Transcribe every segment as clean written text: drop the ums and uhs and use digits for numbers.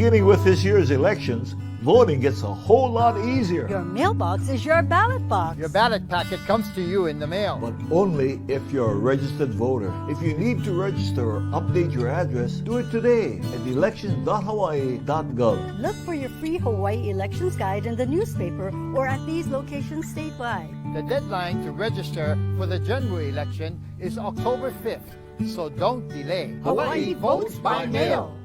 Beginning with this year's elections, voting gets a whole lot easier. Your mailbox is your ballot box. Your ballot packet comes to you in the mail. But only if you're a registered voter. If you need to register or update your address, do it today at elections.hawaii.gov. Look for your free Hawaii elections guide in the newspaper or at these locations statewide. The deadline to register for the general election is October 5th, so don't delay. Hawaii votes by mail.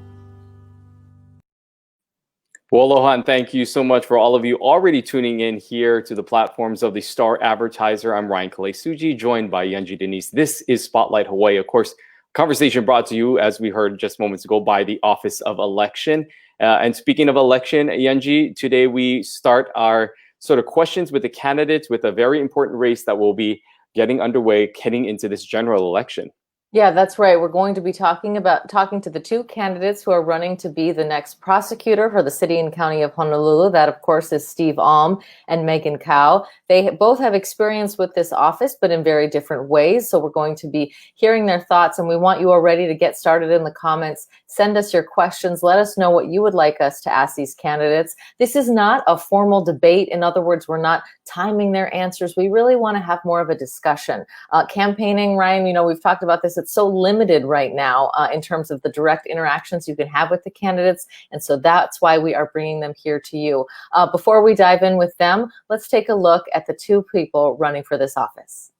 Well, aloha, and thank you so much for all of you already tuning in here to the platforms of the Star-Advertiser. I'm Ryan Kalesuji, joined by Yenji Denise. This is Spotlight Hawaii. Of course, conversation brought to you, as we heard just moments ago, by the Office of Election. And speaking of election, Yenji, today we start our sort of questions with the candidates with a very important race that will be getting underway heading into this general election. Yeah, that's right. We're going to be talking to the two candidates who are running to be the next prosecutor for the city and county of Honolulu. That, of course, is Steve Alm and Megan Kao. They both have experience with this office, but in very different ways. So we're going to be hearing their thoughts, and we want you all ready to get started in the comments. Send us your questions. Let us know what you would like us to ask these candidates. This is not a formal debate. In other words, we're not timing their answers. We really want to have more of a discussion. Campaigning, Ryan, we've talked about this. It's so limited right now in terms of the direct interactions you can have with the candidates. And so that's why we are bringing them here to you. Before we dive in with them, let's take a look at the two people running for this office.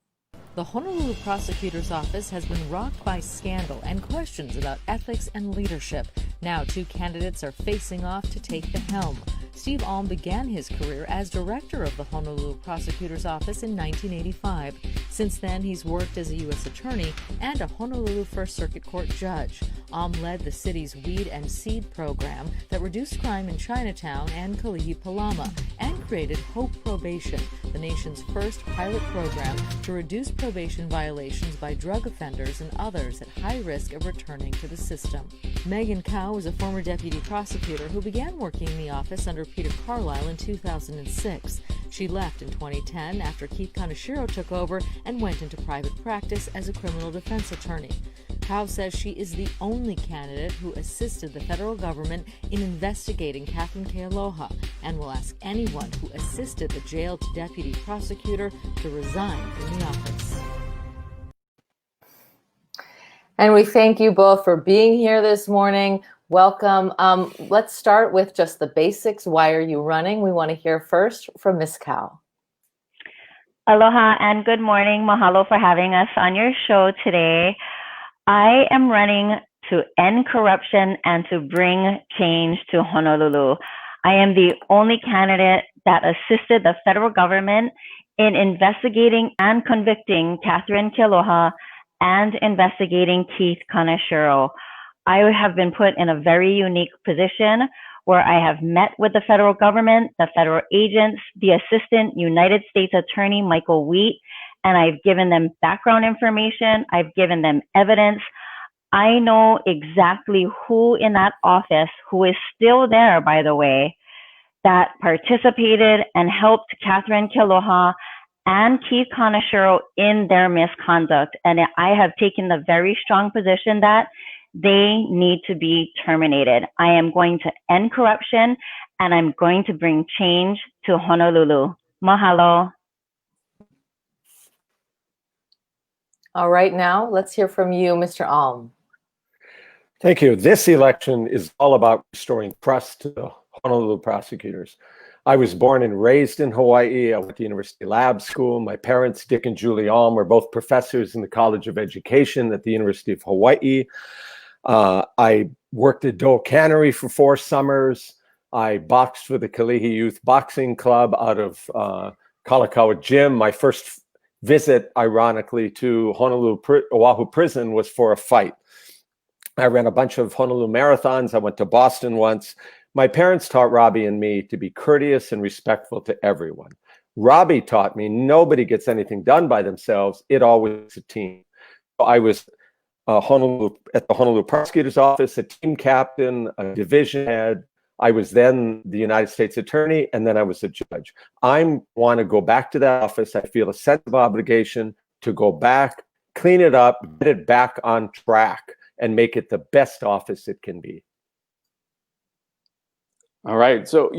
The Honolulu Prosecutor's Office has been rocked by scandal and questions about ethics and leadership. Now two candidates are facing off to take the helm. Steve Alm began his career as director of the Honolulu Prosecutor's Office in 1985. Since then, he's worked as a U.S. attorney and a Honolulu First Circuit Court judge. Alm led the city's Weed and Seed program that reduced crime in Chinatown and Kalihi Palama and created Hope Probation, the nation's first pilot program to reduce probation violations by drug offenders and others at high risk of returning to the system. Megan Kao is a former deputy prosecutor who began working in the office under Peter Carlisle in 2006. She left in 2010 after Keith Kaneshiro took over and went into private practice as a criminal defense attorney. Kao says she is the only candidate who assisted the federal government in investigating Katherine Kealoha and will ask anyone who assisted the jailed deputy prosecutor to resign from the office. And we thank you both for being here this morning. Welcome. Let's start with just the basics. Why are you running? We want to hear first from Ms. Kao. Aloha and good morning. Mahalo for having us on your show today. I am running to end corruption and to bring change to Honolulu. I am the only candidate that assisted the federal government in investigating and convicting Katherine Kealoha and investigating Keith Kaneshiro. I have been put in a very unique position where I have met with the federal government, the federal agents, the Assistant United States Attorney, Michael Wheat, and I've given them background information. I've given them evidence. I know exactly who in that office, who is still there, by the way, that participated and helped Katherine Kealoha and Keith Kaneshiro in their misconduct. And I have taken the very strong position that they need to be terminated. I am going to end corruption and I'm going to bring change to Honolulu. Mahalo. All right, now let's hear from you, Mr. Alm. Thank you. This election is all about restoring trust to the Honolulu prosecutors. I was born and raised in Hawaii. I went to University Lab School. My parents, Dick and Julie Alm, were both professors in the College of Education at the University of Hawaii. I worked at Dole Cannery for 4 summers. I boxed for the Kalihi Youth Boxing Club out of Kalakaua Gym. My first visit, ironically, to Oahu Prison was for a fight. I ran a bunch of Honolulu marathons. I went to Boston once. My parents taught Robbie and me to be courteous and respectful to everyone. Robbie taught me nobody gets anything done by themselves. It always is a team. I was at the Honolulu Prosecutor's Office, a team captain, a division head. I was then the United States Attorney, and then I was a judge. I want to go back to that office. I feel a sense of obligation to go back, clean it up, get it back on track, and make it the best office it can be. All right. So,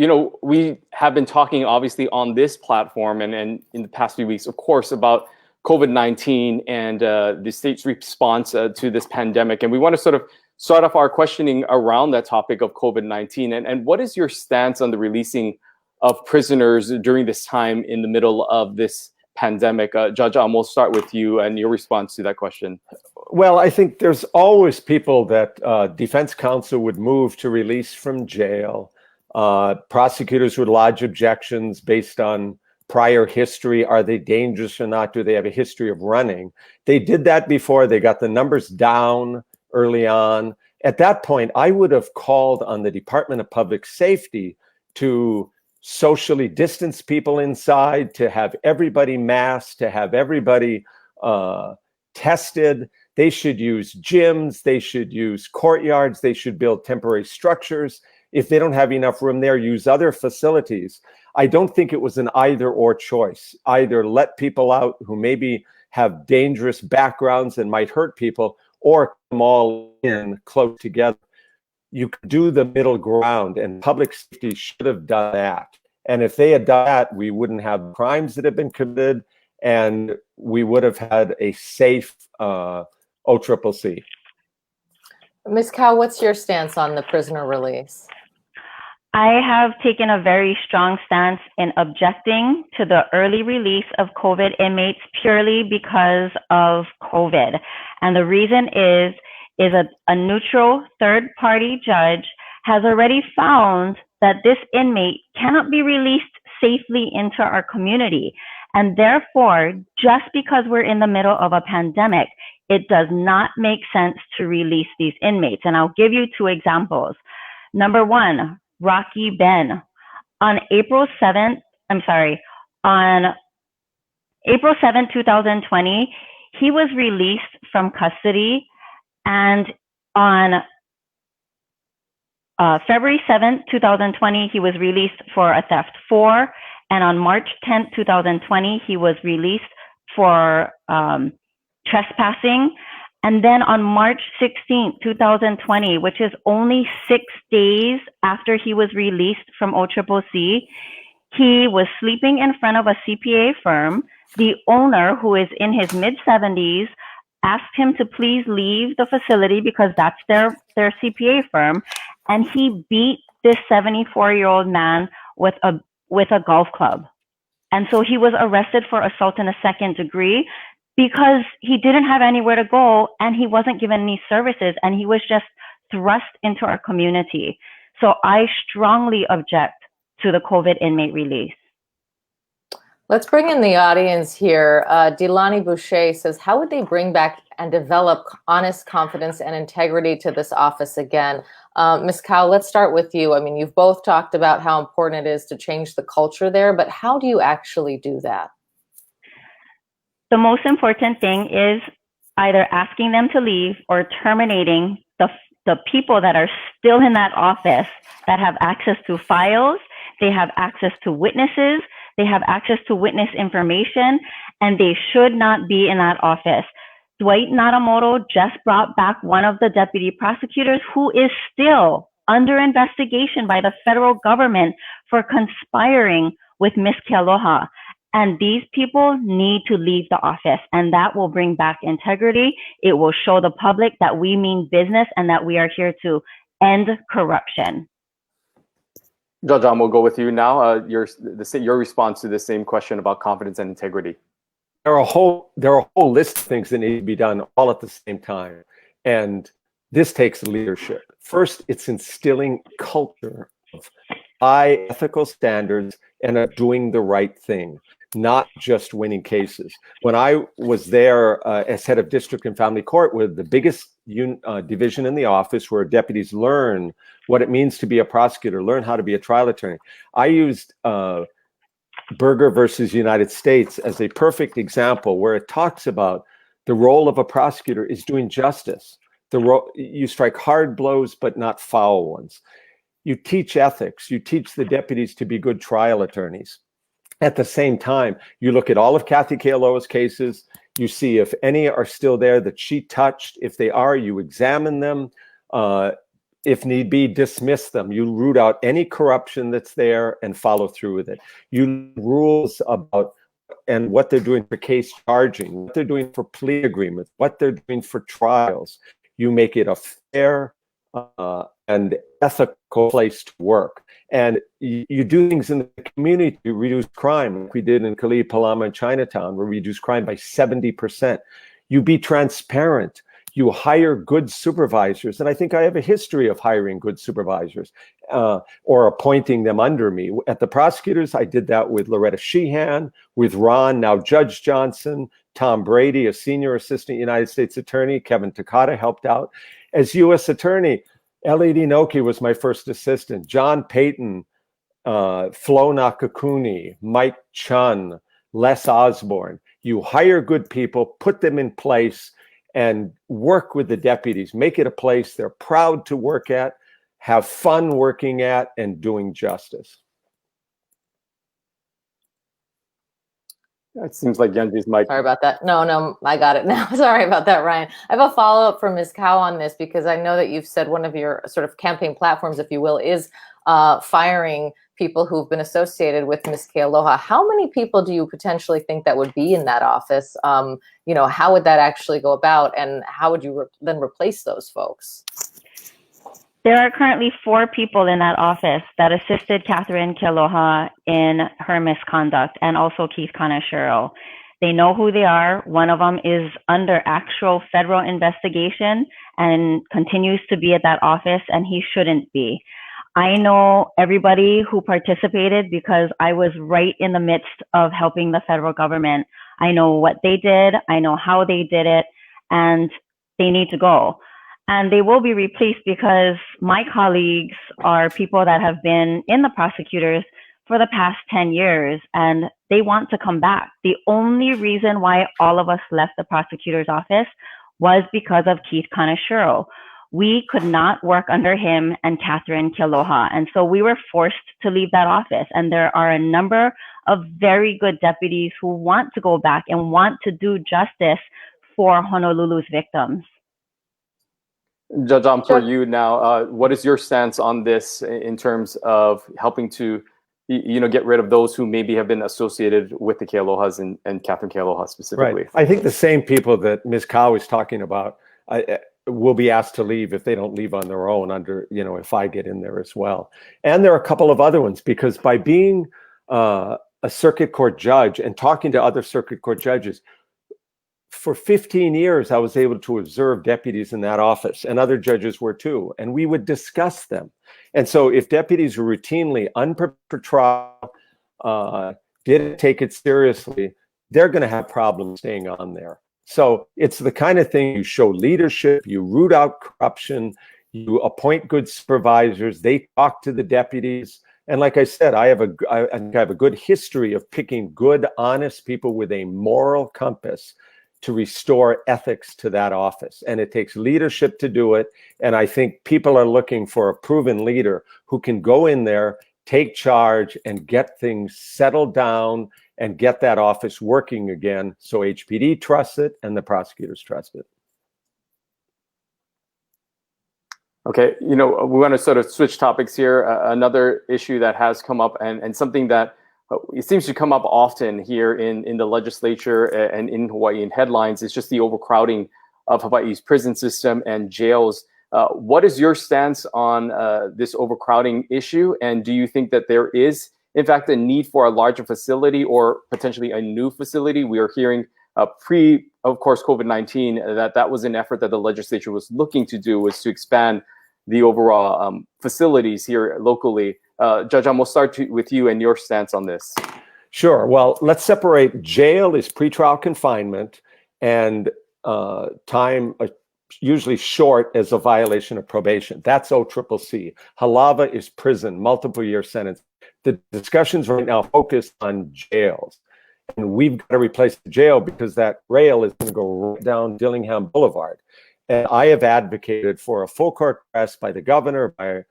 we have been talking obviously on this platform and in the past few weeks, of course, about COVID-19 and the state's response to this pandemic. And we want to sort of start off our questioning around that topic of COVID-19. And what is your stance on the releasing of prisoners during this time in the middle of this pandemic? Judge, we'll start with you and your response to that question. Well, I think there's always people that defense counsel would move to release from jail. Prosecutors would lodge objections based on prior history. Are they dangerous or not? Do they have a history of running? They did that before. They got the numbers down early on. At that point, I would have called on the Department of Public Safety to socially distance people inside, to have everybody masked, to have everybody tested. They should use gyms. They should use courtyards. They should build temporary structures. If they don't have enough room there, use other facilities. I don't think it was an either or choice. Either let people out who maybe have dangerous backgrounds and might hurt people, or come all in close together. You could do the middle ground, and public safety should have done that. And if they had done that, we wouldn't have crimes that have been committed, and we would have had a safe OCCC. Ms. Kao, what's your stance on the prisoner release? I have taken a very strong stance in objecting to the early release of COVID inmates purely because of COVID. And the reason is a neutral third-party judge has already found that this inmate cannot be released safely into our community. And therefore, just because we're in the middle of a pandemic, it does not make sense to release these inmates. And I'll give you two examples. Number one, Rocky Ben. On April 7th, 2020, he was released from custody, and on February 7th, 2020, he was released for a theft 4, and on March 10th, 2020, he was released for trespassing. And then on March 16th, 2020, which is only 6 days after he was released from OCCC, he was sleeping in front of a CPA firm. The owner, who is in his mid-70s, asked him to please leave the facility because that's their CPA firm. And he beat this 74-year-old man with a golf club. And so he was arrested for assault in the second degree, because he didn't have anywhere to go and he wasn't given any services, and he was just thrust into our community. So I strongly object to the COVID inmate release. Let's bring in the audience here. Delani Boucher says, how would they bring back and develop honest confidence and integrity to this office again? Ms. Kao, let's start with you. I mean, you've both talked about how important it is to change the culture there, but how do you actually do that? The most important thing is either asking them to leave or terminating the people that are still in that office that have access to files, they have access to witnesses, they have access to witness information, and they should not be in that office. Dwight Nadamoto just brought back one of the deputy prosecutors who is still under investigation by the federal government for conspiring with Ms. Kealoha. And these people need to leave the office, and that will bring back integrity. It will show the public that we mean business and that we are here to end corruption. Judge, we'll go with you now. Your response to the same question about confidence and integrity. There are a whole list of things that need to be done all at the same time, and this takes leadership. First, it's instilling culture of high ethical standards and of doing the right thing, not just winning cases. When I was there as head of district and family court, with the biggest division in the office, where deputies learn what it means to be a prosecutor, learn how to be a trial attorney, I used Berger versus United States as a perfect example, where it talks about the role of a prosecutor is doing justice. You strike hard blows, but not foul ones. You teach ethics. You teach the deputies to be good trial attorneys. At the same time, you look at all of Kathy Kealoha's cases. You see if any are still there that she touched. If they are, you examine them. if need be, dismiss them. You root out any corruption that's there and follow through with it. You rules about and what they're doing for case charging, what they're doing for plea agreements, what they're doing for trials. You make it a fair and ethical place to work. And you do things in the community to reduce crime, like we did in Kali Palama in Chinatown, where we reduced crime by 70%. You be transparent. You hire good supervisors. And I think I have a history of hiring good supervisors or appointing them under me. At the prosecutors, I did that with Loretta Sheehan, with Ron, now Judge Johnson, Tom Brady, a senior assistant United States attorney. Kevin Takata helped out. As U.S. attorney, Ellie Inoki was my first assistant. John Payton, Flo Nakakuni, Mike Chun, Les Osborne. You hire good people, put them in place, and work with the deputies. Make it a place they're proud to work at, have fun working at, and doing justice. It seems like Yanji's mic. Sorry about that. No, I got it now. Sorry about that, Ryan. I have a follow-up from Ms. Cow on this, because I know that you've said one of your sort of campaign platforms, if you will, is firing people who've been associated with Ms. Kealoha. How many people do you potentially think that would be in that office? How would that actually go about, and how would you then replace those folks? There are currently 4 people in that office that assisted Katherine Kealoha in her misconduct, and also Keith Kaneshiro. They know who they are. One of them is under actual federal investigation and continues to be at that office, and he shouldn't be. I know everybody who participated because I was right in the midst of helping the federal government. I know what they did, I know how they did it, and they need to go. And they will be replaced because my colleagues are people that have been in the prosecutors for the past 10 years, and they want to come back. The only reason why all of us left the prosecutor's office was because of Keith Kaneshiro. We could not work under him and Katherine Kealoha, and so we were forced to leave that office. And there are a number of very good deputies who want to go back and want to do justice for Honolulu's victims. Judge, for you now, what is your stance on this in terms of helping to, get rid of those who maybe have been associated with the Kealohas and Katherine Kealoha specifically? Right. I think the same people that Ms. Cow is talking about will be asked to leave if they don't leave on their own if I get in there as well. And there are a couple of other ones, because by being a circuit court judge and talking to other circuit court judges, for 15 years, I was able to observe deputies in that office, and other judges were too, and we would discuss them. And so if deputies were routinely unprepared for trial, didn't take it seriously, they're going to have problems staying on there. So it's the kind of thing, you show leadership, you root out corruption, you appoint good supervisors, they talk to the deputies. And like I said, I think I have a good history of picking good, honest people with a moral compass to restore ethics to that office. And it takes leadership to do it. And I think people are looking for a proven leader who can go in there, take charge, and get things settled down and get that office working again, so HPD trusts it and the prosecutors trust it. Okay, we want to sort of switch topics here. Another issue that has come up, and something that it seems to come up often here in the legislature and in Hawaii in headlines, is just the overcrowding of Hawaii's prison system and jails. What is your stance on this overcrowding issue? And do you think that there is, in fact, a need for a larger facility or potentially a new facility? We are hearing pre, of course, COVID-19, that was an effort that the legislature was looking to do, was to expand the overall facilities here locally. Judge, we'll start with you and your stance on this. Sure. Well, let's separate. Jail is pretrial confinement, and time usually short as a violation of probation. That's OCCC. Halava is prison, multiple year sentence. The discussions right now focus on jails. And we've got to replace the jail because that rail is going to go right down Dillingham Boulevard. And I have advocated for a full court press by the governor, by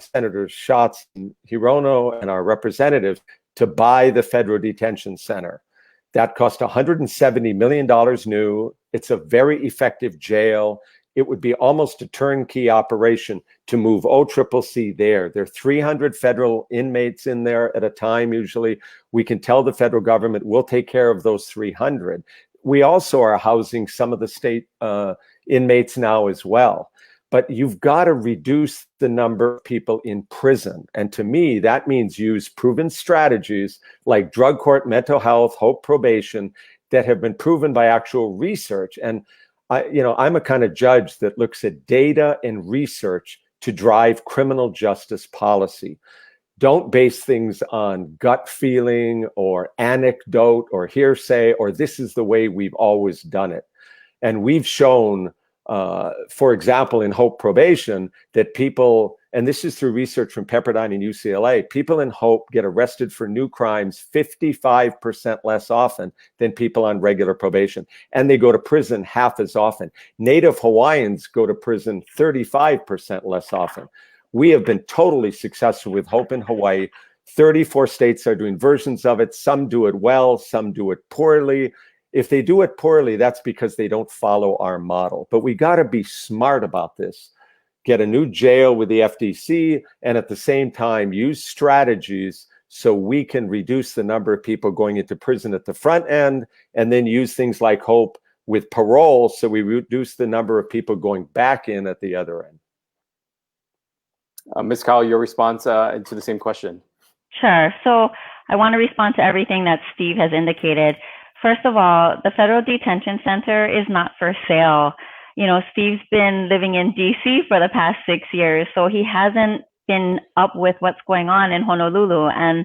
Senators Schatz and Hirono, and our representatives to buy the federal detention center. That cost $170 million new. It's a very effective jail. it would be almost a turnkey operation to move OCCC there. There are 300 federal inmates in there at a time, usually. We can tell the federal government, we'll take care of those 300. We also are housing some of the state inmates now as well. But you've got to reduce the number of people in prison. And to me, that means use proven strategies like drug court, mental health, hope probation that have been proven by actual research. And I'm a kind of judge that looks at data and research to drive criminal justice policy. Don't base things on gut feeling or anecdote or hearsay, or this is the way we've always done it. And we've shown, for example, in Hope Probation, that people, and this is through research from Pepperdine and UCLA, people in Hope get arrested for new crimes 55% less often than people on regular probation. And they go to prison half as often. Native Hawaiians go to prison 35% less often. We have been totally successful with Hope in Hawaii. 34 states are doing versions of it. Some do it well, some do it poorly. If they do it poorly, that's because they don't follow our model. But we got to be smart about this. Get a new jail with the FDC, and at the same time, use strategies so we can reduce the number of people going into prison at the front end, and then use things like Hope with parole so we reduce the number of people going back in at the other end. Ms. Kyle, your response to the same question. Sure. So I want to respond to everything that Steve has indicated. First of all, the Federal Detention Center is not for sale. Steve's been living in DC for the past 6 years, so he hasn't been up with what's going on in Honolulu. And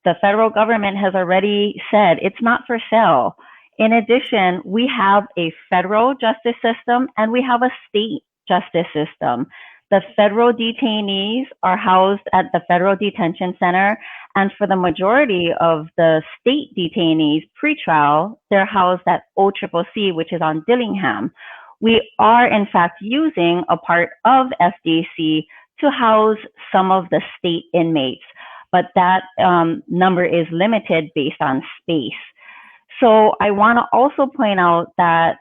the federal government has already said it's not for sale. In addition, we have a federal justice system and we have a state justice system. The federal detainees are housed at the Federal Detention Center, and for the majority of the state detainees pre-trial, they're housed at OCCC, which is on Dillingham. We are, in fact, using a part of FDC to house some of the state inmates, but that number is limited based on space. So I want to also point out that,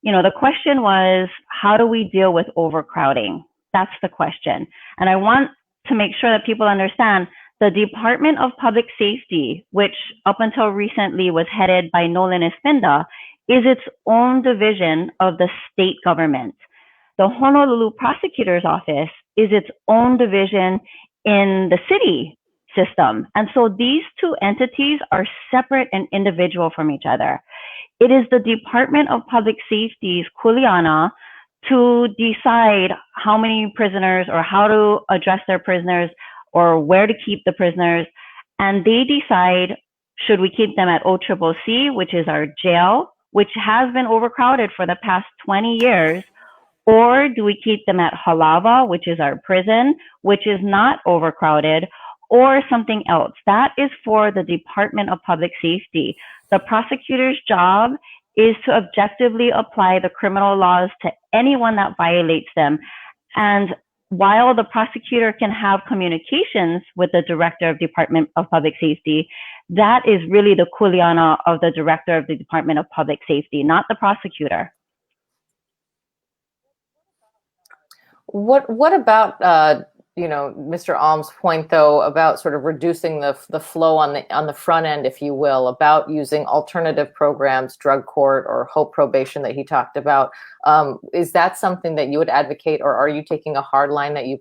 the question was, how do we deal with overcrowding? That's the question. And I want to make sure that people understand the Department of Public Safety, which up until recently was headed by Nolan Espinda, is its own division of the state government. The Honolulu Prosecutor's Office is its own division in the city system. And so these two entities are separate and individual from each other. It is the Department of Public Safety's kuleana to decide how many prisoners or how to address their prisoners or where to keep the prisoners. And they decide, should we keep them at OCCC, which is our jail, which has been overcrowded for the past 20 years, or do we keep them at Halava, which is our prison, which is not overcrowded, or something else? That is for the Department of Public Safety. The prosecutor's job is to objectively apply the criminal laws to anyone that violates them. And while the prosecutor can have communications with the director of Department of Public Safety, that is really the kuleana of the director of the Department of Public Safety, not the prosecutor. What about Mr. Alm's point, though, about sort of reducing the flow on the front end, if you will, about using alternative programs, drug court or hope probation that he talked about? Is that something that you would advocate, or are you taking a hard line that you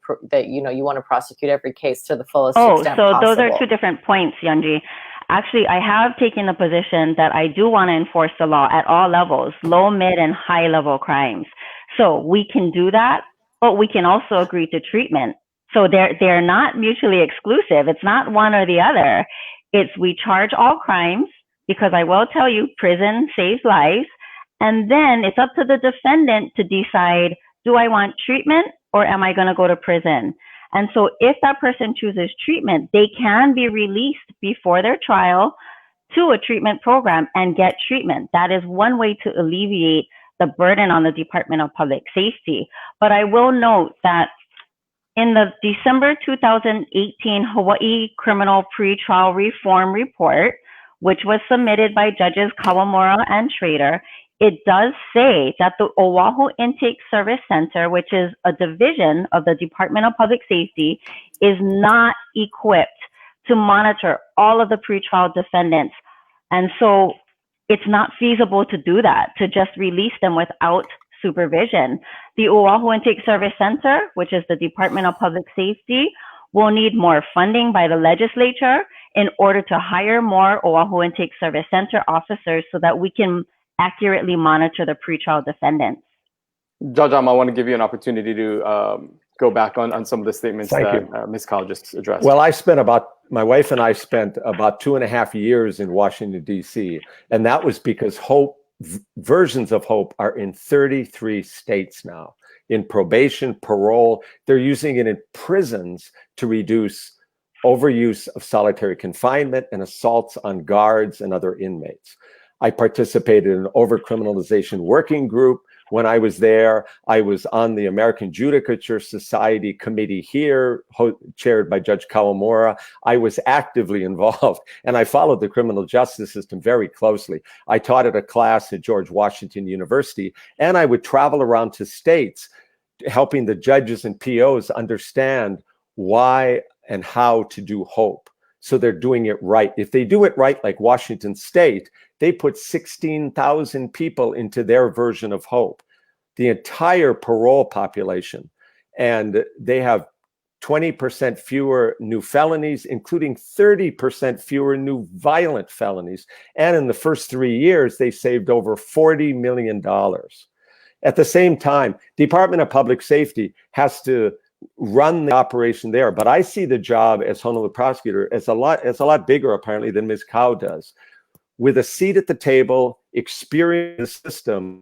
want to prosecute every case to the fullest extent possible? Those are two different points, Yunji. Actually, I have taken the position that I do want to enforce the law at all levels, low, mid, and high level crimes. So we can do that, but we can also agree to treatment. So they're not mutually exclusive. It's not one or the other. It's we charge all crimes, because I will tell you, prison saves lives. And then it's up to the defendant to decide, do I want treatment or am I going to go to prison? And so if that person chooses treatment, they can be released before their trial to a treatment program and get treatment. That is one way to alleviate the burden on the Department of Public Safety. But I will note that in the December 2018 Hawaii Criminal Pretrial Reform Report, which was submitted by Judges Kawamura and Schrader, it does say that the Oahu Intake Service Center, which is a division of the Department of Public Safety, is not equipped to monitor all of the pretrial defendants. And so it's not feasible to do that, to just release them without supervision. The Oahu Intake Service Center, which is the Department of Public Safety, will need more funding by the legislature in order to hire more Oahu Intake Service Center officers so that we can accurately monitor the pretrial defendants. Judge, I want to give you an opportunity to go back on some of the statements that Ms. Kyle just addressed. Well, my wife and I spent about 2.5 years in Washington, D.C., and that was because versions of HOPE are in 33 states now. In probation, parole, they're using it in prisons to reduce overuse of solitary confinement and assaults on guards and other inmates. I participated in an overcriminalization working group. When I was there, I was on the American Judicature Society committee here, chaired by Judge Kawamura. I was actively involved, and I followed the criminal justice system very closely. I taught at a class at George Washington University, and I would travel around to states helping the judges and POs understand why and how to do HOPE. So they're doing it right. If they do it right, like Washington State, they put 16,000 people into their version of HOPE, the entire parole population. And they have 20% fewer new felonies, including 30% fewer new violent felonies. And in the first 3 years, they saved over $40 million. At the same time, Department of Public Safety has to run the operation there. But I see the job as Honolulu Prosecutor as a lot bigger, apparently, than Ms. Cow does. With a seat at the table, experience the system,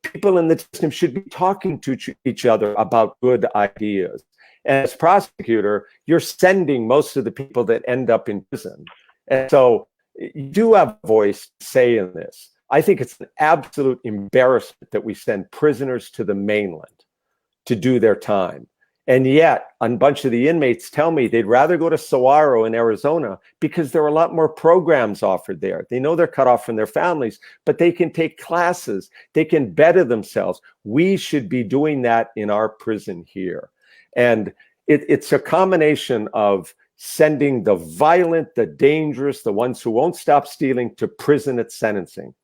people in the system should be talking to each other about good ideas. And as prosecutor, you're sending most of the people that end up in prison. And so you do have a voice to say in this. I think it's an absolute embarrassment that we send prisoners to the mainland to do their time. And yet, a bunch of the inmates tell me they'd rather go to Saguaro in Arizona because there are a lot more programs offered there. They know they're cut off from their families, but they can take classes. They can better themselves. We should be doing that in our prison here. And it's a combination of sending the violent, the dangerous, the ones who won't stop stealing to prison at sentencing.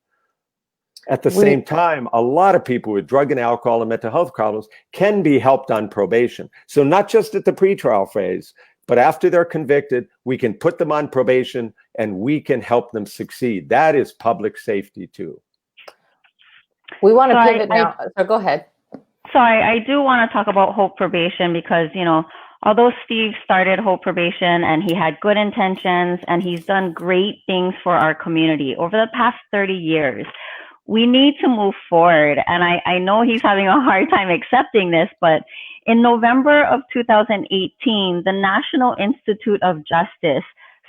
At the same time, a lot of people with drug and alcohol and mental health problems can be helped on probation. So not just at the pretrial phase, but after they're convicted, we can put them on probation and we can help them succeed. That is public safety too. We want to pivot now. So go ahead. Sorry, I do want to talk about Hope Probation because, you know, although Steve started Hope Probation and he had good intentions and he's done great things for our community over the past 30 years, we need to move forward. And I know he's having a hard time accepting this, but in November of 2018, the National Institute of Justice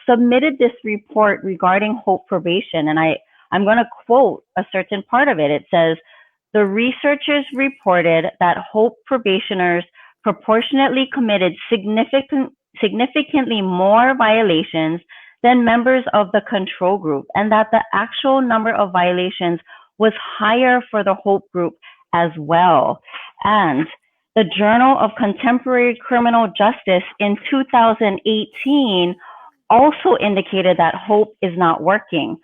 submitted this report regarding Hope Probation. And I'm going to quote a certain part of it. It says, the researchers reported that Hope probationers proportionately committed significantly more violations than members of the control group, and that the actual number of violations was higher for the Hope group as well. And the Journal of Contemporary Criminal Justice in 2018 also indicated that Hope is not working.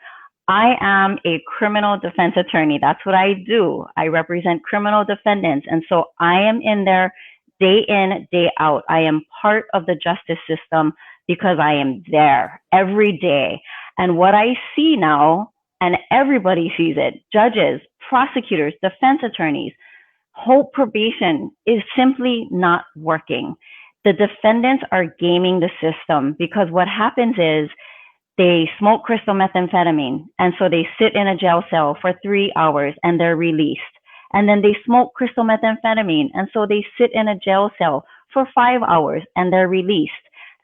I am a criminal defense attorney. That's what I do. I represent criminal defendants. And so I am in there day in, day out. I am part of the justice system because I am there every day. And what I see now, and everybody sees it, judges, prosecutors, defense attorneys, Hope Probation is simply not working. The defendants are gaming the system because what happens is they smoke crystal methamphetamine, and so they sit in a jail cell for 3 hours and they're released. And then they smoke crystal methamphetamine, and so they sit in a jail cell for 5 hours and they're released.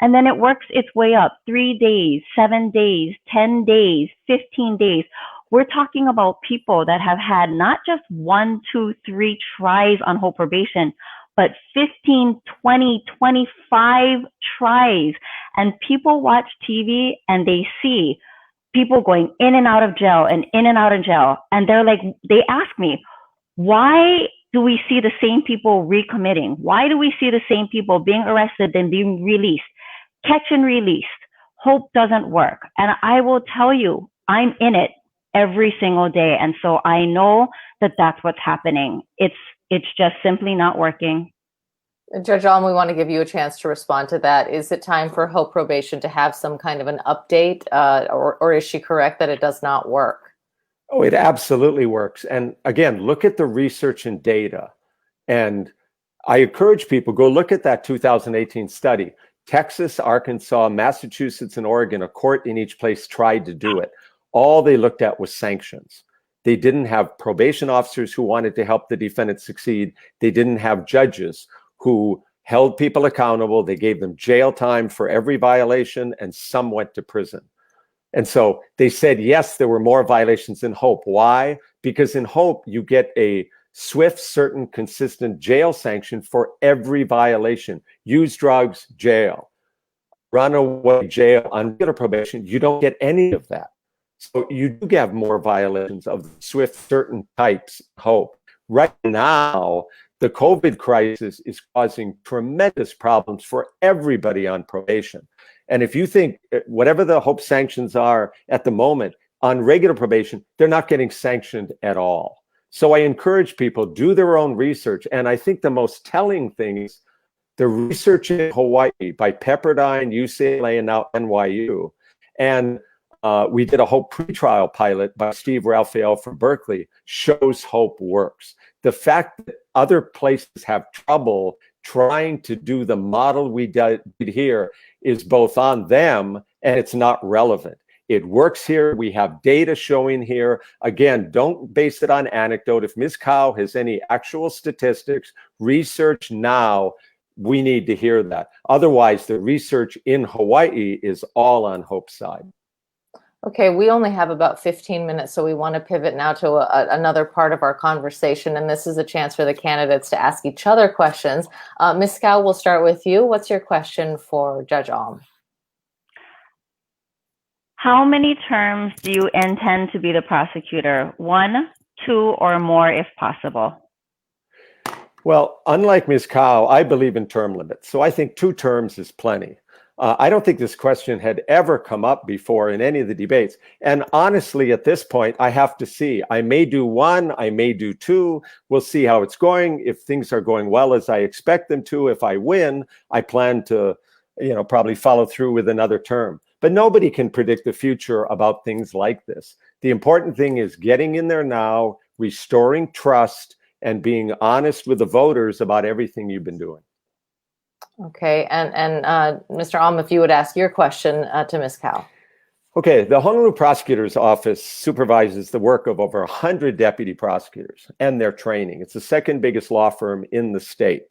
And then it works its way up 3 days, 7 days, 10 days, 15 days. We're talking about people that have had not just 1, 2, 3 tries on Hope Probation, but 15, 20, 25 tries. And people watch TV and they see people going in and out of jail and in and out of jail. And they're like, they ask me, why do we see the same people recommitting? Why do we see the same people being arrested and being released? Catch and released. Hope doesn't work. And I will tell you, I'm in it every single day. And so I know that that's what's happening. It's just simply not working. Judge Alm, we want to give you a chance to respond to that. Is it time for Hope Probation to have some kind of an update, or is she correct that it does not work? Oh, it absolutely works. And again, look at the research and data. And I encourage people, go look at that 2018 study. Texas, Arkansas, Massachusetts, and Oregon, a court in each place tried to do it. All they looked at was sanctions. They didn't have probation officers who wanted to help the defendant succeed. They didn't have judges who held people accountable. They gave them jail time for every violation, and some went to prison. And so they said, yes, there were more violations in Hope. Why? Because in Hope, you get a swift, certain, consistent jail sanction for every violation. Use drugs, jail. Run away, jail. On regular probation, you don't get any of that. So you do have more violations of swift, certain types in Hope. Right now, the COVID crisis is causing tremendous problems for everybody on probation. And if you think whatever the Hope sanctions are at the moment, on regular probation, they're not getting sanctioned at all. So I encourage people, do their own research. And I think the most telling thing is the research in Hawaii by Pepperdine, UCLA, and now NYU. And we did a Hope pretrial pilot by Steve Raphael from Berkeley, shows Hope works. The fact that other places have trouble trying to do the model we did here is both on them and it's not relevant. It works here. We have data showing here. Again, don't base it on anecdote. If Ms. Cow has any actual statistics, research now, we need to hear that. Otherwise, the research in Hawaii is all on Hope's side. Okay, we only have about 15 minutes, so we want to pivot now to another part of our conversation, and this is a chance for the candidates to ask each other questions. Ms. Cow, we'll start with you. What's your question for Judge Alm? How many terms do you intend to be the prosecutor? 1, 2, or more if possible? Well, unlike Ms. Cow, I believe in term limits. So I think 2 terms is plenty. I don't think this question had ever come up before in any of the debates. And honestly, at this point, I have to see. I may do 1, I may do 2. We'll see how it's going. If things are going well as I expect them to, if I win, I plan to, probably follow through with another term. But nobody can predict the future about things like this. The important thing is getting in there now, restoring trust, and being honest with the voters about everything you've been doing. Okay, and Mr. Alm, if you would ask your question to Ms. Cow. Okay, the Honolulu Prosecutor's Office supervises the work of over 100 deputy prosecutors and their training. It's the second biggest law firm in the state.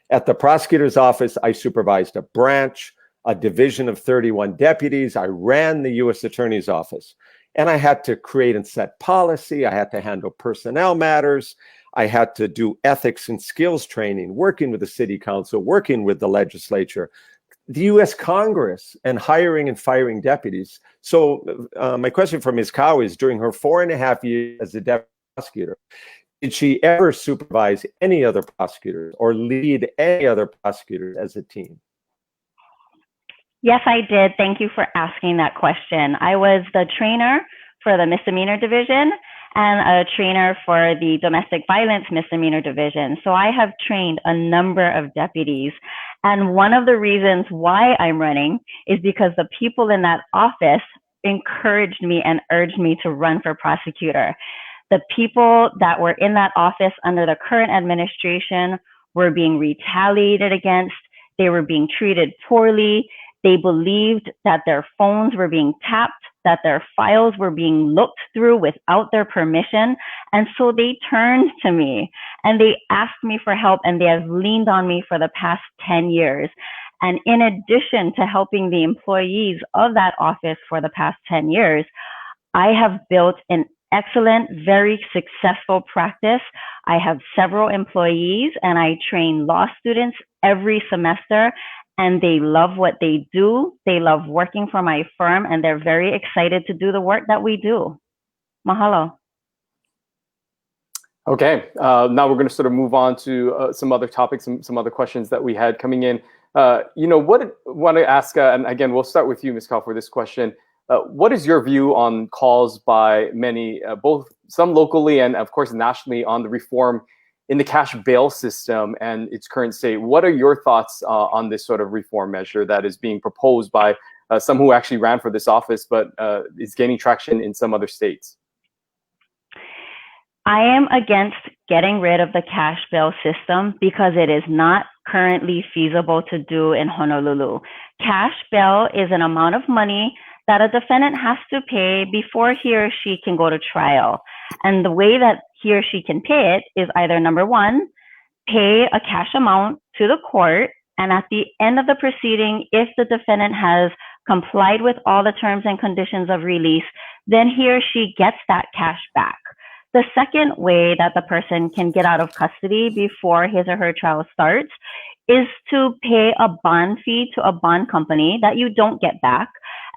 At the prosecutor's office, I supervised a branch, a division of 31 deputies. I ran the U.S. Attorney's Office, and I had to create and set policy. I had to handle personnel matters. I had to do ethics and skills training, working with the city council, working with the legislature, the U.S. Congress, and hiring and firing deputies. So my question for Ms. Cow is, during her 4.5 years as a deputy prosecutor, did she ever supervise any other prosecutors or lead any other prosecutors as a team? Yes, I did. Thank you for asking that question. I was the trainer for the misdemeanor division and a trainer for the domestic violence misdemeanor division. So I have trained a number of deputies. And one of the reasons why I'm running is because the people in that office encouraged me and urged me to run for prosecutor. The people that were in that office under the current administration were being retaliated against. They were being treated poorly. They believed that their phones were being tapped, that their files were being looked through without their permission. And so they turned to me and they asked me for help, and they have leaned on me for the past 10 years. And in addition to helping the employees of that office for the past 10 years, I have built an excellent, very successful practice. I have several employees and I train law students every semester. and they love what they do. They love working for my firm, and they're very excited to do the work that we do. Mahalo. Okay, now we're going to sort of move on to some other topics, some other questions that we had coming in. What want to ask, and again, we'll start with you, Ms. Kao, for this question. What is your view on calls by many, both some locally and of course nationally, on the reform in the cash bail system and its current state? What are your thoughts on this sort of reform measure that is being proposed by some who actually ran for this office, but is gaining traction in some other states? I am against getting rid of the cash bail system because it is not currently feasible to do in Honolulu. Cash bail is an amount of money that a defendant has to pay before he or she can go to trial. And the way that he or she can pay it is either, number one, pay a cash amount to the court, and at the end of the proceeding, if the defendant has complied with all the terms and conditions of release, then he or she gets that cash back. The second way that the person can get out of custody before his or her trial starts is to pay a bond fee to a bond company that you don't get back.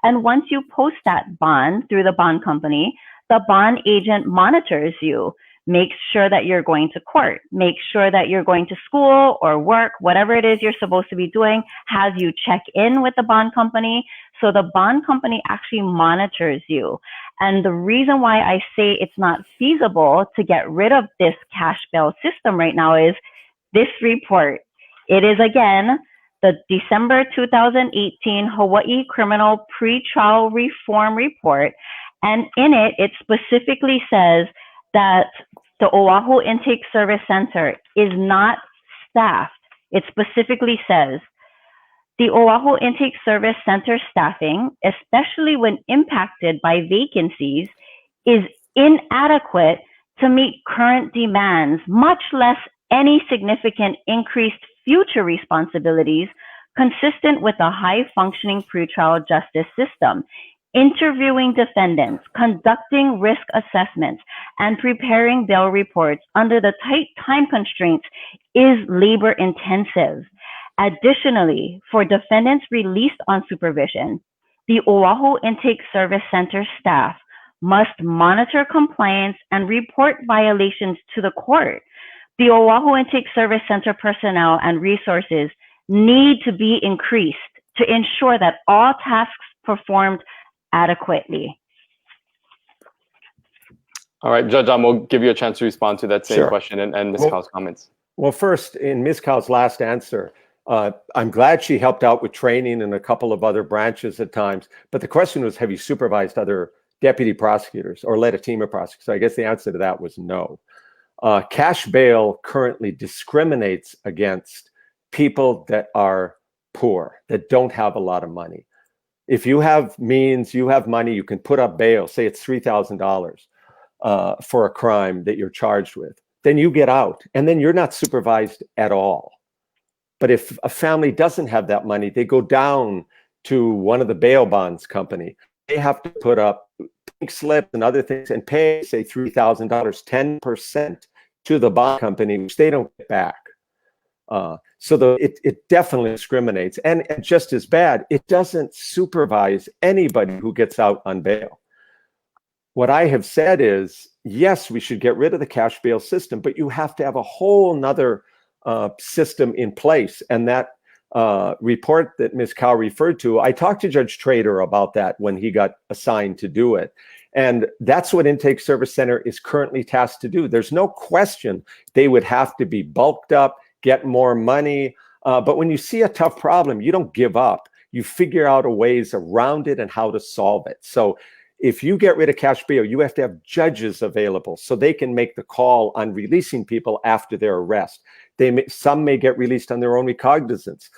And once you post that bond through the bond company, the bond agent monitors you, makes sure that you're going to court, makes sure that you're going to school or work, whatever it is you're supposed to be doing, has you check in with the bond company. So the bond company actually monitors you. And the reason why I say it's not feasible to get rid of this cash bail system right now is this report. It is, again, the December 2018 Hawaii Criminal Pretrial Reform Report. And in it, it specifically says that the Oahu Intake Service Center is not staffed. It specifically says, the Oahu Intake Service Center staffing, especially when impacted by vacancies, is inadequate to meet current demands, much less any significant increased future responsibilities consistent with a high-functioning pretrial justice system. Interviewing defendants, conducting risk assessments, and preparing bail reports under the tight time constraints is labor-intensive. Additionally, for defendants released on supervision, the Oahu Intake Service Center staff must monitor compliance and report violations to the court. The Oahu Intake Service Center personnel and resources need to be increased to ensure that all tasks performed adequately. All right, Judge, we'll give you a chance to respond to that same Sure. question and Ms. Kao's comments. Well, first, in Ms. Kao's last answer, I'm glad she helped out with training in a couple of other branches at times. But the question was, have you supervised other deputy prosecutors or led a team of prosecutors? So I guess the answer to that was no. Cash bail currently discriminates against people that are poor, that don't have a lot of money. If you have means, you have money, you can put up bail, say it's $3,000 for a crime that you're charged with, then you get out and then you're not supervised at all. But if a family doesn't have that money, they go down to one of the bail bonds company. They have to put up pink slips and other things and pay, say, $3,000, 10% to the bond company, which they don't get back. So it definitely discriminates. And just as bad, it doesn't supervise anybody who gets out on bail. What I have said is, yes, we should get rid of the cash bail system, but you have to have a whole nother system in place. And that report that Ms. Kao referred to, I talked to Judge Trader about that when he got assigned to do it. And that's what Intake Service Center is currently tasked to do. There's no question they would have to be bulked up, get more money. But when you see a tough problem, you don't give up. You figure out a ways around it and how to solve it. So if you get rid of cash bail, you have to have judges available so they can make the call on releasing people after their arrest. Some may get released on their own recognizance.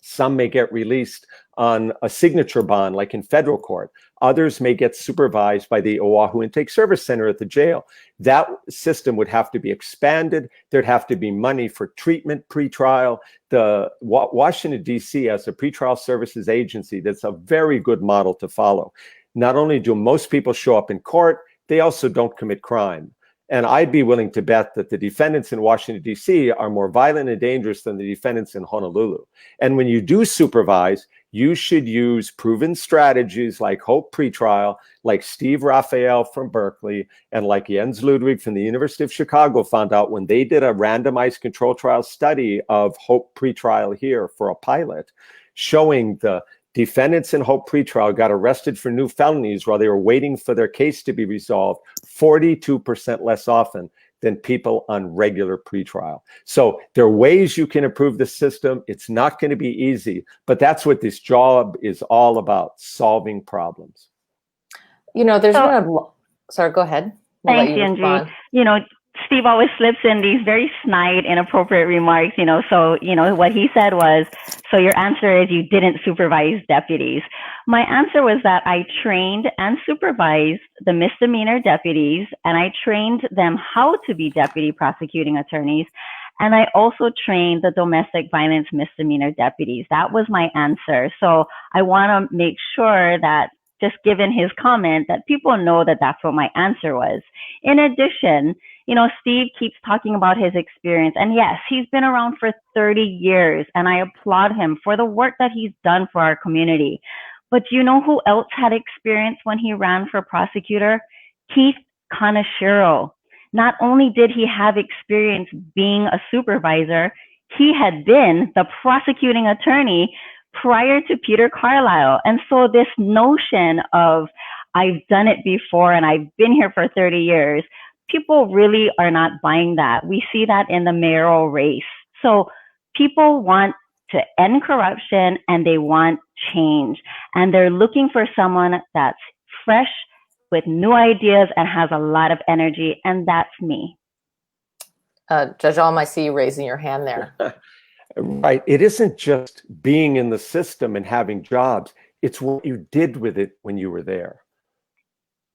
Some may get released on a signature bond, like in federal court. Others may get supervised by the Oahu Intake Service Center at the jail. That system would have to be expanded. There'd have to be money for treatment pretrial. The Washington, D.C. as a pretrial services agency, that's a very good model to follow. Not only do most people show up in court, they also don't commit crime. And I'd be willing to bet that the defendants in Washington, D.C. are more violent and dangerous than the defendants in Honolulu. And when you do supervise, you should use proven strategies like Hope Pretrial, like Steve Raphael from Berkeley, and like Jens Ludwig from the University of Chicago found out when they did a randomized control trial study of Hope Pretrial here for a pilot, showing the defendants in Hope Pretrial got arrested for new felonies while they were waiting for their case to be resolved 42% less often than people on regular pretrial. So there are ways you can improve the system. It's not going to be easy, but that's what this job is all about, solving problems. You know, there's been a... Sorry, go ahead. Thanks, Angie. You know, Steve always slips in these very snide, inappropriate remarks, you know, so, you know, what he said was, so your answer is you didn't supervise deputies. My answer was that I trained and supervised the misdemeanor deputies, and I trained them how to be deputy prosecuting attorneys. And I also trained the domestic violence misdemeanor deputies. That was my answer. So I want to make sure that, just given his comment, that people know that that's what my answer was. In addition, you know, Steve keeps talking about his experience. And yes, he's been around for 30 years, and I applaud him for the work that he's done for our community. But you know who else had experience when he ran for prosecutor? Keith Kaneshiro. Not only did he have experience being a supervisor, he had been the prosecuting attorney prior to Peter Carlisle. And so this notion of I've done it before and I've been here for 30 years, people really are not buying that. We see that in the mayoral race. So people want to end corruption and they want change. And they're looking for someone that's fresh with new ideas and has a lot of energy. And that's me. Judge Alm, I see you raising your hand there. Right. It isn't just being in the system and having jobs. It's what you did with it when you were there.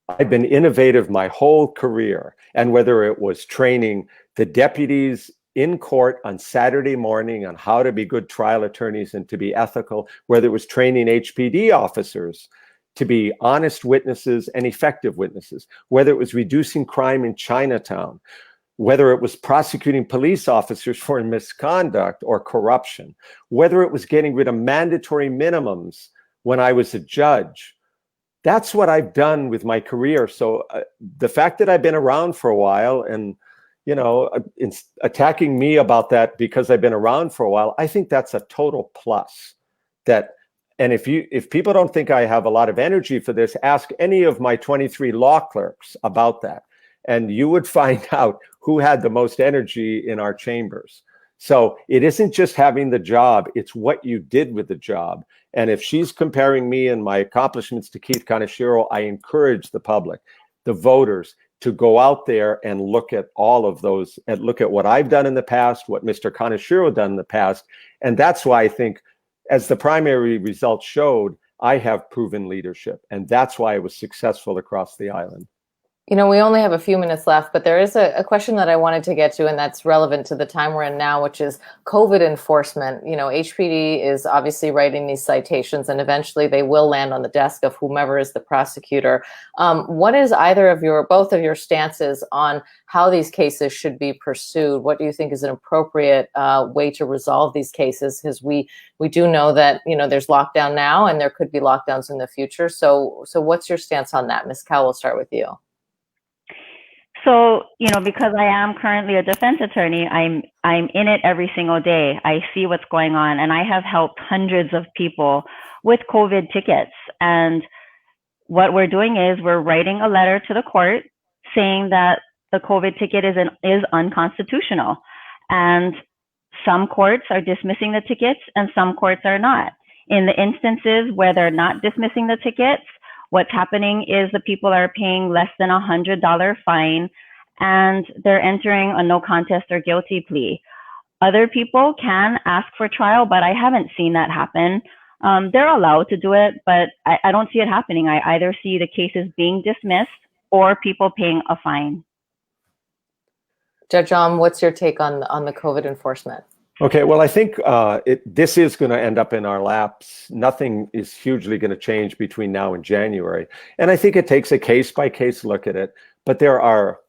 I've been innovative my whole career. And whether it was training the deputies in court on Saturday morning on how to be good trial attorneys and to be ethical, whether it was training HPD officers to be honest witnesses and effective witnesses, whether it was reducing crime in Chinatown, whether it was prosecuting police officers for misconduct or corruption, whether it was getting rid of mandatory minimums when I was a judge. That's what I've done with my career. So the fact that I've been around for a while and, you know, attacking me about that because I've been around for a while, I think that's a total plus. And if people don't think I have a lot of energy for this, ask any of my 23 law clerks about that. And you would find out who had the most energy in our chambers. So it isn't just having the job, it's what you did with the job. And if she's comparing me and my accomplishments to Keith Kaneshiro, I encourage the public, the voters, to go out there and look at all of those, and look at what I've done in the past, what Mr. Kaneshiro done in the past. And that's why I think, as the primary results showed, I have proven leadership. And that's why I was successful across the island. You know, we only have a few minutes left, but there is a question that I wanted to get to, and that's relevant to the time we're in now, which is COVID enforcement. You know, HPD is obviously writing these citations, and eventually they will land on the desk of whomever is the prosecutor. What is both of your stances on how these cases should be pursued? What do you think is an appropriate way to resolve these cases? Because we do know that, you know, there's lockdown now, and there could be lockdowns in the future. So what's your stance on that? Ms. Kao, we'll start with you. So, you know, because I am currently a defense attorney, I'm in it every single day. I see what's going on, and I have helped hundreds of people with COVID tickets. And what we're doing is we're writing a letter to the court saying that the COVID ticket is unconstitutional. And some courts are dismissing the tickets and some courts are not. In the instances where they're not dismissing the tickets, what's happening is the people are paying less than $100 fine and they're entering a no contest or guilty plea. Other people can ask for trial, but I haven't seen that happen. They're allowed to do it, but I don't see it happening. I either see the cases being dismissed or people paying a fine. Judge Alm, what's your take on the COVID enforcement? Okay, well, I think this is going to end up in our laps. Nothing is hugely going to change between now and January. And I think it takes a case-by-case look at it. But there are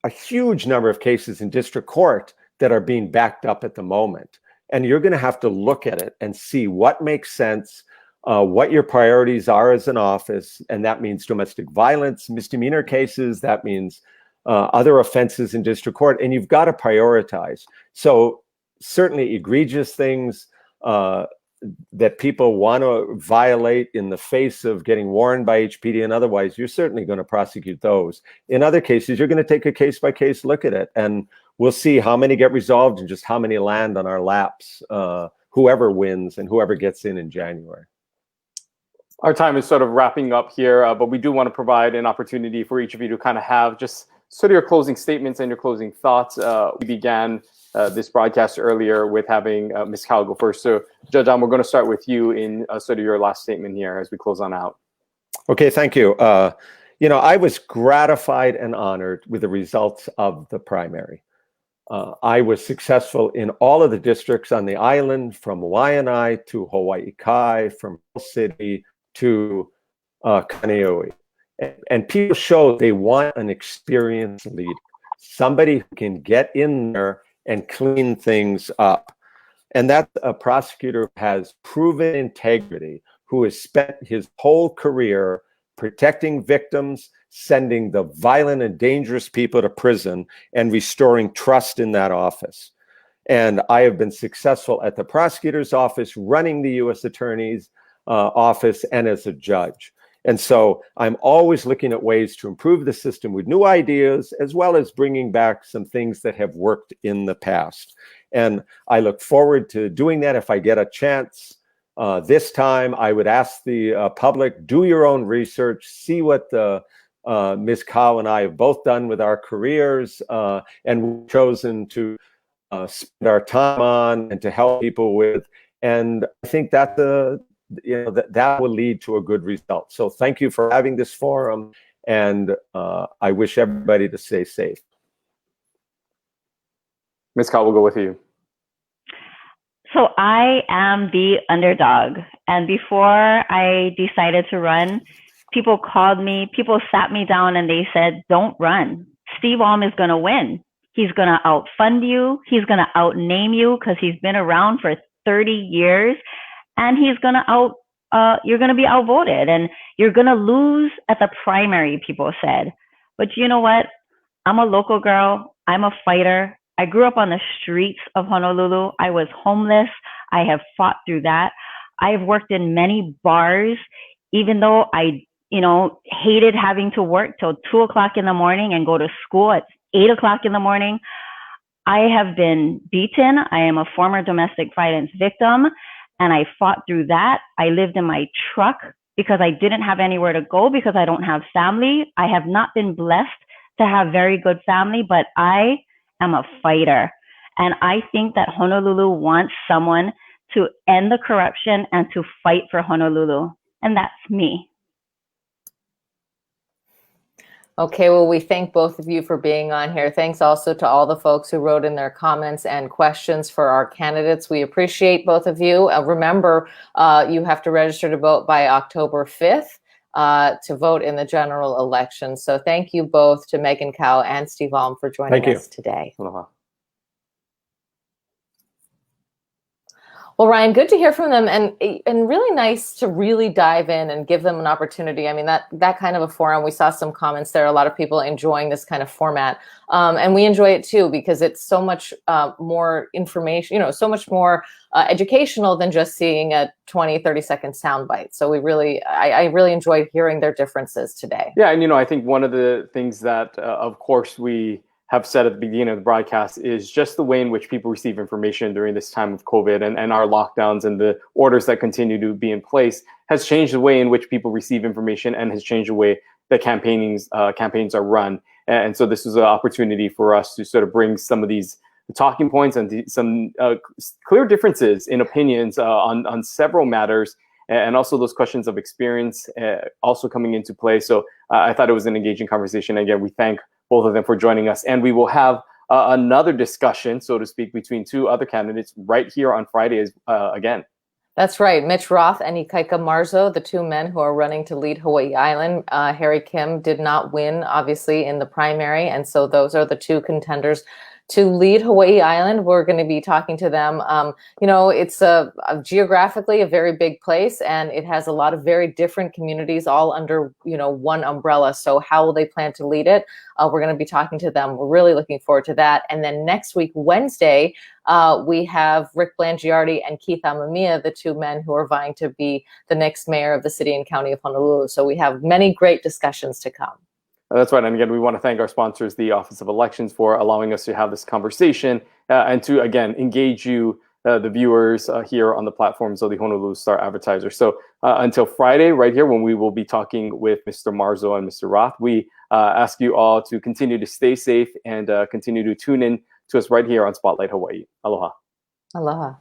a huge number of cases in district court that are being backed up at the moment. And you're going to have to look at it and see what makes sense, what your priorities are as an office. And that means domestic violence, misdemeanor cases. That means other offenses in district court. And you've got to prioritize. So certainly egregious things that people want to violate in the face of getting warned by HPD and otherwise, you're certainly going to prosecute those. In other cases, you're going to take a case-by-case look at it, and we'll see how many get resolved and just how many land on our laps, whoever wins and whoever gets in January. Our time is sort of wrapping up here, but we do want to provide an opportunity for each of you to kind of have just sort of your closing statements and your closing thoughts. We began this broadcast earlier with having Ms. Kealoha go first. So Judge Alm, we're going to start with you in sort of your last statement here as we close on out. Okay, thank you. You know, I was gratified and honored with the results of the primary. I was successful in all of the districts on the island, from Waianae to Hawaii Kai, from Pearl City to Kaneohe. And people show they want an experienced leader, somebody who can get in there and clean things up. And that's a prosecutor who has proven integrity, who has spent his whole career protecting victims, sending the violent and dangerous people to prison, and restoring trust in that office. And I have been successful at the prosecutor's office, running the U.S. Attorney's office, and as a judge. And so I'm always looking at ways to improve the system with new ideas, as well as bringing back some things that have worked in the past. And I look forward to doing that if I get a chance. This time, I would ask the public, do your own research, see what Ms. Kealoha and I have both done with our careers, and we've chosen to spend our time on and to help people with. And I think that that will lead to a good result. So thank you for having this forum, and I wish everybody to stay safe. Ms. Kealoha, we'll go with you. So I am the underdog. And before I decided to run, people called me, people sat me down and they said, don't run. Steve Alm is going to win. He's going to outfund you. He's going to outname you because he's been around for 30 years. And he's going to you're going to be outvoted and you're going to lose at the primary, people said. But you know what? I'm a local girl. I'm a fighter. I grew up on the streets of Honolulu. I was homeless. I have fought through that. I have worked in many bars, even though I, hated having to work till 2 o'clock in the morning and go to school at 8 o'clock in the morning. I have been beaten. I am a former domestic violence victim. And I fought through that. I lived in my truck because I didn't have anywhere to go because I don't have family. I have not been blessed to have very good family, but I am a fighter. And I think that Honolulu wants someone to end the corruption and to fight for Honolulu. And that's me. Okay, well, we thank both of you for being on here. Thanks also to all the folks who wrote in their comments and questions for our candidates. We appreciate both of you. Remember, you have to register to vote by October 5th to vote in the general election. So thank you both to Megan Kealoha and Steve Alm for joining us today. Aloha. Well, Ryan, good to hear from them, and really nice to really dive in and give them an opportunity. I mean, that kind of a forum, we saw some comments there, a lot of people enjoying this kind of format. And we enjoy it too, because it's so much more information, so much more educational than just seeing a 20, 30-second soundbite. So I really enjoyed hearing their differences today. Yeah, and I think one of the things that, of course, we have said at the beginning of the broadcast is just the way in which people receive information during this time of COVID and our lockdowns and the orders that continue to be in place has changed the way in which people receive information and has changed the way that campaigns are run. And so this is an opportunity for us to sort of bring some of these talking points and some clear differences in opinions on several matters, and also those questions of experience also coming into play. So I thought it was an engaging conversation. Again, we thank both of them for joining us. And we will have another discussion, so to speak, between two other candidates right here on Friday again. That's right. Mitch Roth and Ikaika Marzo, the two men who are running to lead Hawaii Island. Harry Kim did not win, obviously, in the primary. And so those are the two contenders to lead Hawaii Island. We're going to be talking to them. It's geographically a very big place, and it has a lot of very different communities all under, one umbrella. So how will they plan to lead it? We're going to be talking to them. We're really looking forward to that. And then next week, Wednesday, we have Rick Blangiardi and Keith Amamiya, the two men who are vying to be the next mayor of the city and county of Honolulu. So we have many great discussions to come. That's right. And again, we want to thank our sponsors, the Office of Elections, for allowing us to have this conversation and to, again, engage you, the viewers here on the platforms of the Honolulu Star-Advertiser. So until Friday, right here, when we will be talking with Mr. Marzo and Mr. Roth, we ask you all to continue to stay safe and continue to tune in to us right here on Spotlight Hawaii. Aloha. Aloha.